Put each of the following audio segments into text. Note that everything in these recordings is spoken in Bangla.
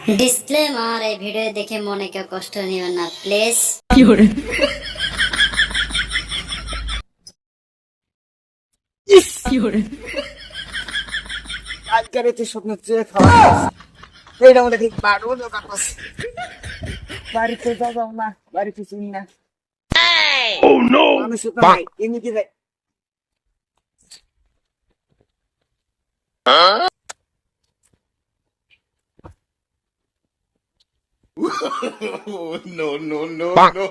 ডিসক্লেমার, এই ভিডিও দেখে মনে কেউ কষ্ট নিও না প্লিজ। আজকের এতে স্বপ্ন চেয়ে খাওয়া এইটা মনে ঠিক পারবো না কাকস বাড়িতে যাও না বাড়িতে চিনি না মানুষ প্রায় এমনিতে যায় Oh, no, no, no, no.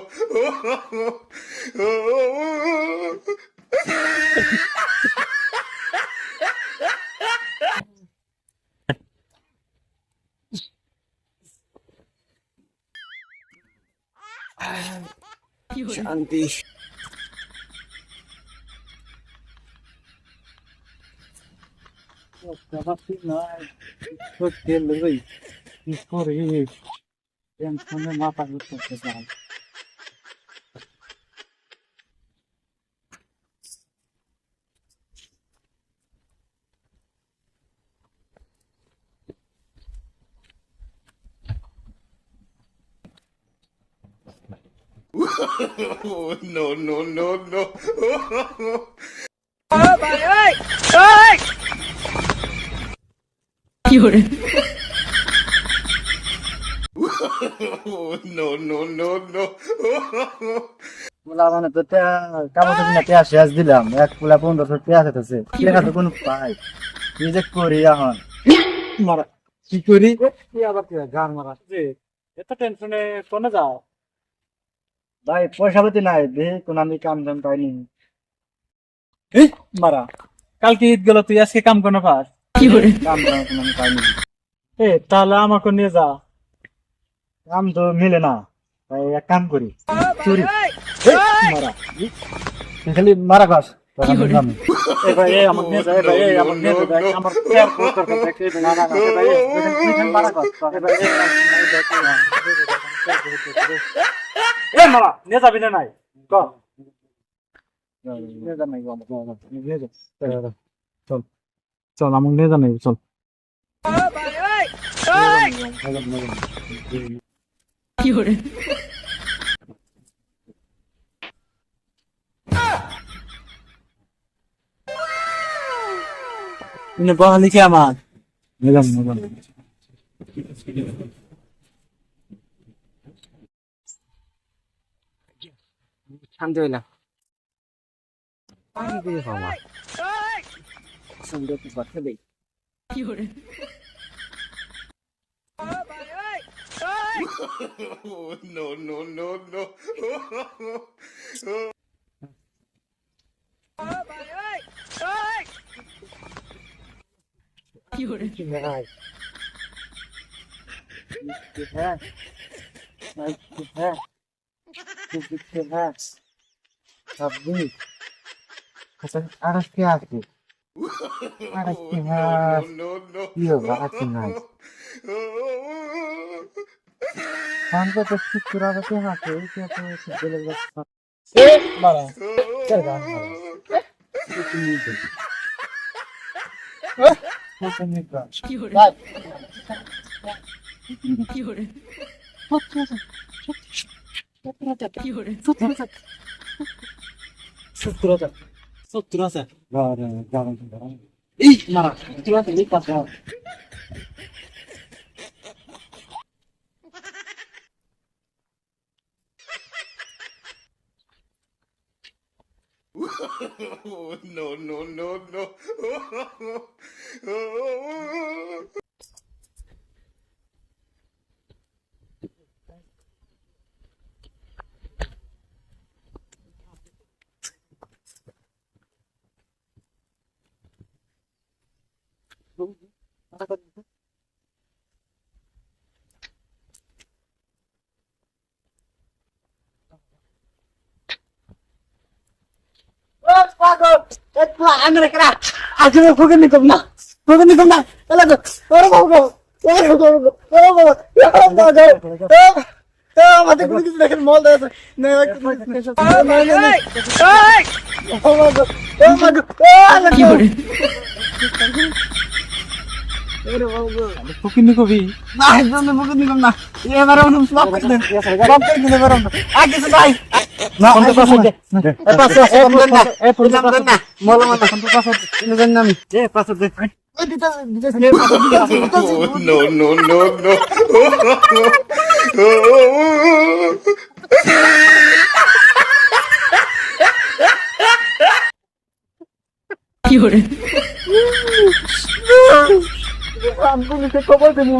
শান্তি মাথা ঘুরতে চাই Oh, no, no, no, no. Oh, no, no, no, no. মানে তো কাগজের না পেঁয়াজ শেষ দিলাম এক পুলা 1500 পেঁয়াজ হতেছে টাকা তো কোনো পাই কি যে করি এখন মারা কি করি কি আবার কি গান মারা যে এত টেনশনে কোনে যাও ভাই পয়সা পাতি নাই দেখি কোন আমি কাম দাম পাইনি মারা কালকে ঈদ গেল তুই আজকে কাম কোন পাস কি করে কাম দাম কোন আমি পাইনি তাহলে আমাকে নিয়ে যা কাম তো মিলে না তাই এক কাম করি চুরি মারা খালি মারা গাছ ভাই আমার নিয়ে যায় ভাই আমার নিয়ে যায় আমার পেয়ার করতে দেখে না না ভাই মারা গাছ ভাই মারা নিয়ে যাবি না নাই ক নিয়ে যা নাই নিয়ে যা চল চল আমার নিয়ে যা নাই চল কি করে ini balik ya man megang alhamdulillah pagi dia sama sambil buat kali Oh, no, no, no, no. Aras que hace aras que hace tío hace nada cuando te estructurado que hace que hace de la mara carga Sutturasa. Ih, marah. Sutturasa lipat ya. Oh, no, no, no, no. Angre kera, aja bukan nih kom na, kalau tuh, orang mati kulit itu dekat mall deh, ফকিনি কবি না একদম মুখে নিলাম না এবারে অনুম সব করে দেন সব করে দিলে পারম না আর কিছু নাই না পঞ্চাশ পাঁচশো দে। এ পাঁচশো কম দেন না এ পঞ্চাশ দিলাম দেন না মলম না পঞ্চাশ পাঁচশো কিনে দেন না আমি এ পাঁচশো দে। ওই দিতে দিতে Oh, no, no, no, no. আমি পুলিশে খবর দেবো